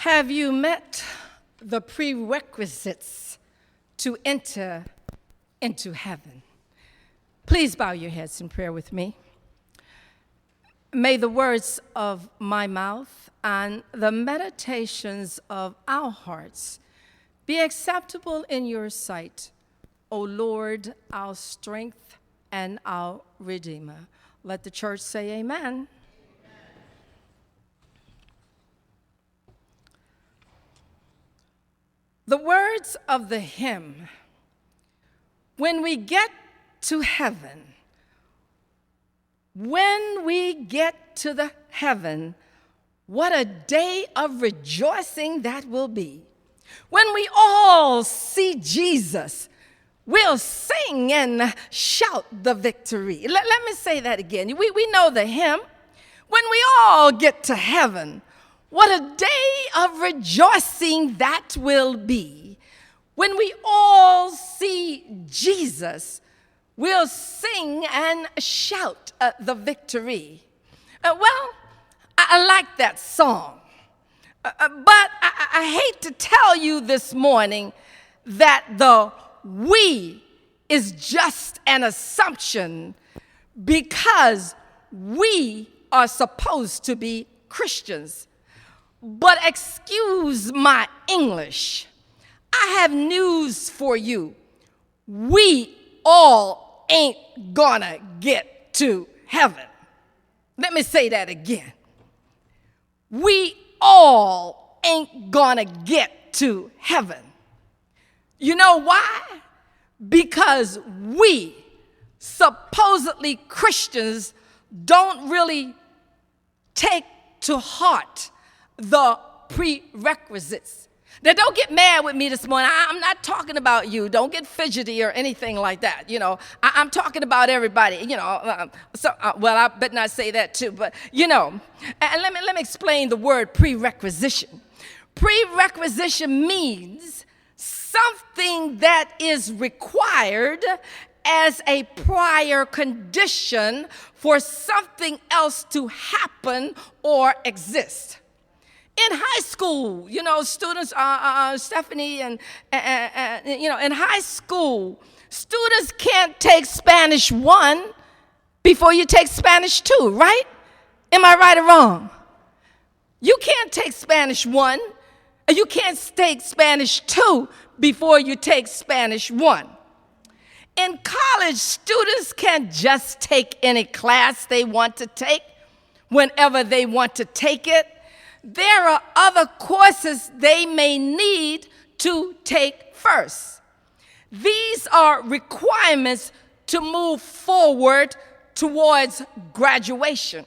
Have you met the prerequisites to enter into heaven? Please bow your heads in prayer with me. May the words of my mouth and the meditations of our hearts be acceptable in your sight, O Lord, our strength and our Redeemer. Let the church say amen. The words of the hymn, when we get to heaven, what a day of rejoicing that will be. When we all see Jesus, we'll sing and shout the victory. Let me say that again. We know the hymn. When we all get to heaven, what a day of rejoicing that will be. When we all see Jesus, we'll sing and shout the victory. I like that song. But I hate to tell you this morning that the we is just an assumption because we are supposed to be Christians. But excuse my English, I have news for you. We all ain't gonna get to heaven. Let me say that again. We all ain't gonna get to heaven. You know why? Because we, supposedly Christians, don't really take to heart the prerequisites. Now, don't get mad with me this morning. I'm not talking about you. Don't get fidgety or anything like that. I'm talking about everybody. I better not say that too. But and let me explain the word prerequisition. Prerequisition means something that is required as a prior condition for something else to happen or exist. In high school, students, Stephanie, and in high school, students can't take Spanish 1 before you take Spanish 2, right? Am I right or wrong? You can't take Spanish 1, and you can't take Spanish 2 before you take Spanish 1. In college, students can't just take any class they want to take whenever they want to take it. There are other courses they may need to take first. These are requirements to move forward towards graduation.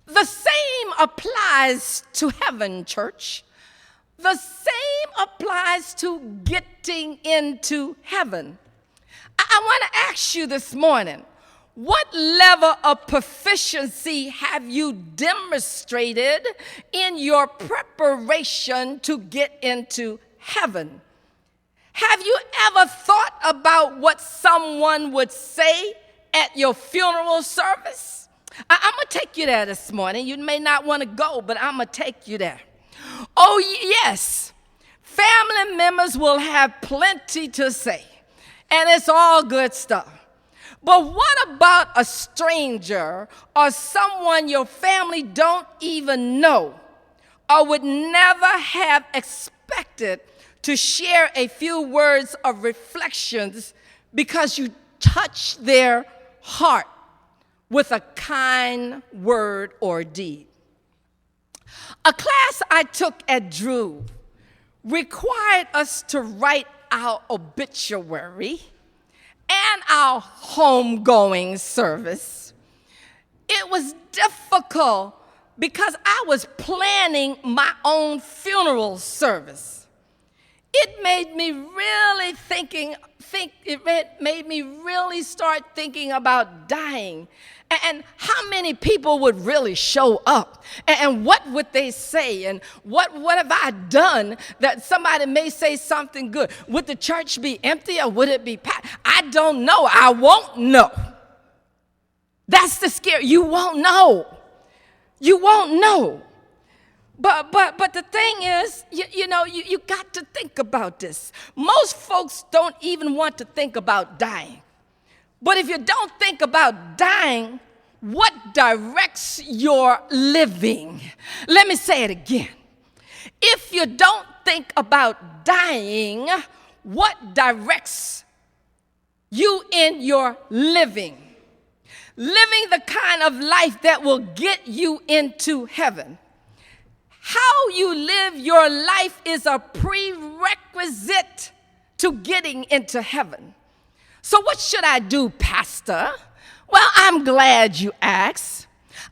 The same applies to heaven, church. The same applies to getting into heaven. I want to ask you this morning, what level of proficiency have you demonstrated in your preparation to get into heaven? Have you ever thought about what someone would say at your funeral service? I'm going to take you there this morning. You may not want to go, but I'm going to take you there. Oh, yes, family members will have plenty to say, and it's all good stuff. But what about a stranger or someone your family don't even know or would never have expected to share a few words of reflections because you touched their heart with a kind word or deed? A class I took at Drew required us to write our obituary and our homegoing service. It was difficult because I was planning my own funeral service. It made me really start thinking about dying and how many people would really show up and what would they say and what have I done that somebody may say something good. Would the church be empty or would it be packed? I don't know. I won't know. That's the scare. You won't know. You won't know. But the thing is, you got to think about this. Most folks don't even want to think about dying. But if you don't think about dying, what directs your living? Let me say it again. If you don't think about dying, what directs you in your living? Living the kind of life that will get you into heaven. How you live your life is a prerequisite to getting into heaven. So what should I do, Pastor? Well, I'm glad you asked.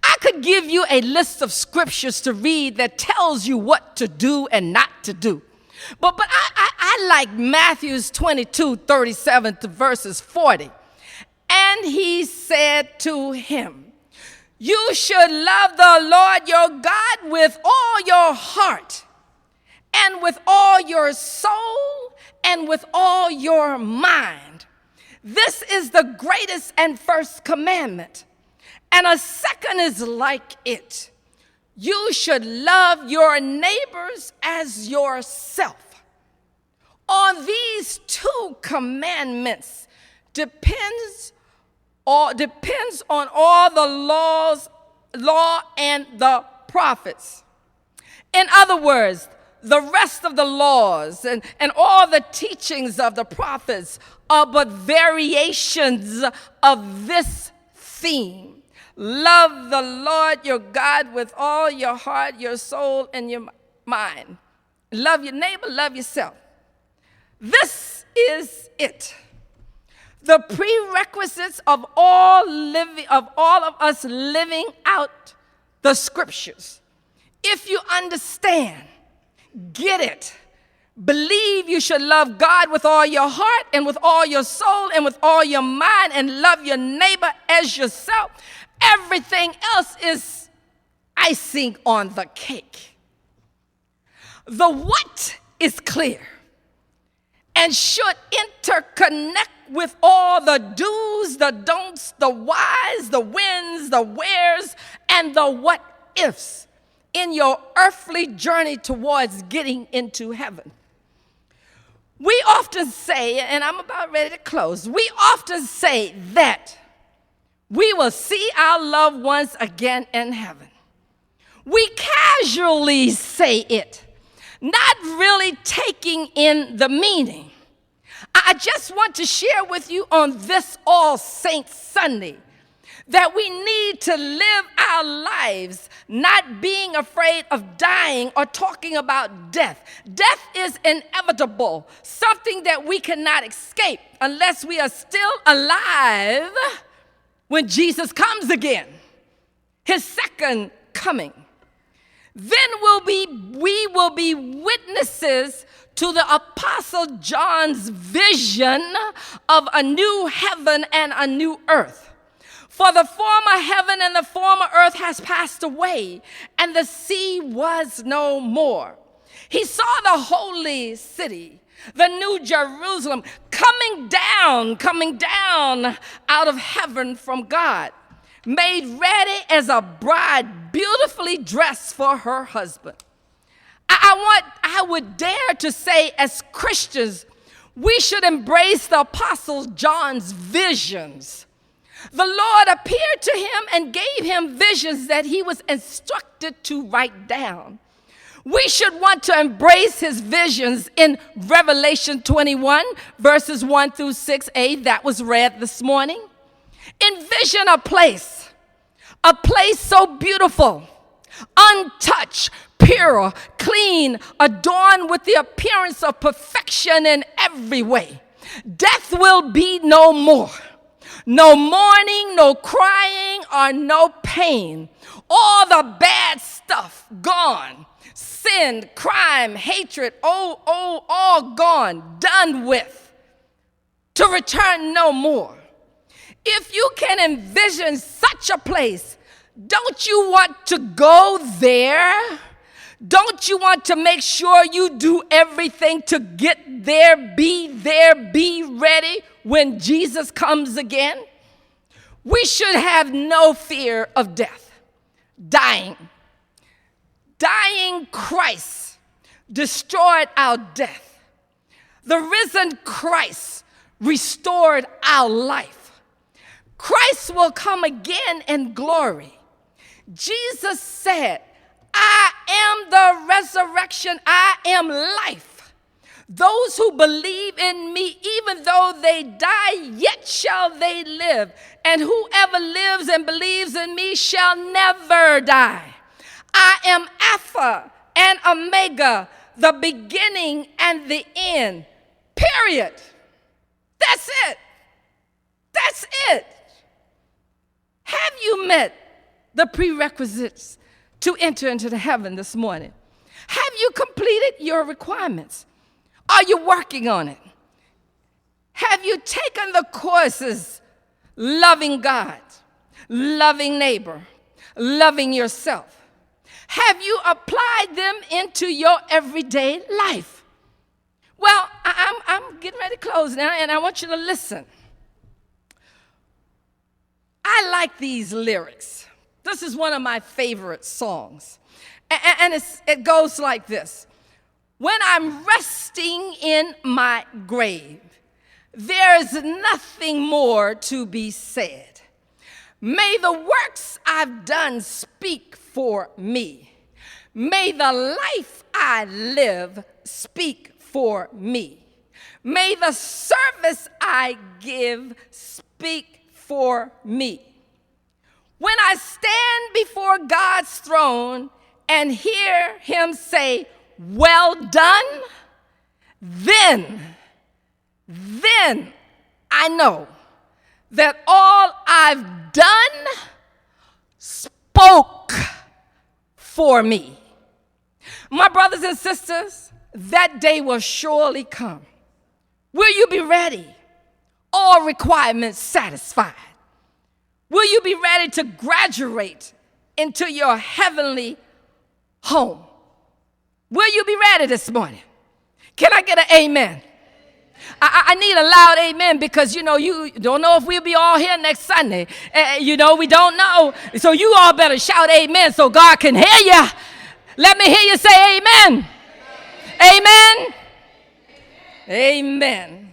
I could give you a list of scriptures to read that tells you what to do and not to do. But I like Matthew's 22:37 to verses 40. And he said to him, you should love the Lord your God with all your heart and with all your soul and with all your mind. This is the greatest and first commandment. And a second is like it. You should love your neighbors as yourself. On these two commandments depends on all the law and the prophets. In other words, the rest of the laws and all the teachings of the prophets are but variations of this theme. Love the Lord your God with all your heart, your soul, and your mind. Love your neighbor, love yourself. This is it. The prerequisites of all of us living out the scriptures. If you understand, get it, believe you should love God with all your heart and with all your soul and with all your mind and love your neighbor as yourself, everything else is icing on the cake. The what is clear and should interconnect with all the do's, the don'ts, the whys, the whens, the wheres, and the what ifs in your earthly journey towards getting into heaven. We often say, and I'm about ready to close, we often say that we will see our loved ones again in heaven. We casually say it, not really taking in the meaning. I just want to share with you on this All Saints Sunday that we need to live our lives not being afraid of dying or talking about death. Death is inevitable, something that we cannot escape unless we are still alive when Jesus comes again, his second coming. Then we will be witnesses to the Apostle John's vision of a new heaven and a new earth. For the former heaven and the former earth has passed away, and the sea was no more. He saw the holy city, the new Jerusalem, coming down out of heaven from God, made ready as a bride beautifully dressed for her husband. I would dare to say, as Christians, we should embrace the Apostle John's visions. The Lord appeared to him and gave him visions that he was instructed to write down. We should want to embrace his visions in Revelation 21, verses 1 through 6a, that was read this morning. Envision a place so beautiful, untouched, pure, clean, adorned with the appearance of perfection in every way. Death will be no more. No mourning, no crying, or no pain. All the bad stuff gone. Sin, crime, hatred, all gone, done with. To return no more. If you can envision such a place, don't you want to go there? Don't you want to make sure you do everything to get there, be ready when Jesus comes again? We should have no fear of death, dying. dying Christ destroyed our death. The risen Christ restored our life. Christ will come again in glory. Jesus said, I am the resurrection, I am life. Those who believe in me, even though they die, yet shall they live. And whoever lives and believes in me shall never die. I am Alpha and Omega, the beginning and the end. Period. That's it. That's it. Have you met the prerequisites to enter into the heaven this morning? Have you completed your requirements? Are you working on it? Have you taken the courses loving God, loving neighbor, loving yourself? Have you applied them into your everyday life? Well, I'm getting ready to close now, and I want you to listen. I like these lyrics. This is one of my favorite songs. And it goes like this. When I'm resting in my grave, there's nothing more to be said. May the works I've done speak for me. May the life I live speak for me. May the service I give speak for me. When I stand before God's throne and hear him say, well done, then I know that all I've done spoke for me. My brothers and sisters, that day will surely come. Will you be ready? All requirements satisfied. Will you be ready to graduate into your heavenly home? Will you be ready this morning? Can I get an amen? I need a loud amen because, you don't know if we'll be all here next Sunday. We don't know. So you all better shout amen so God can hear you. Let me hear you say amen. Amen. Amen. Amen.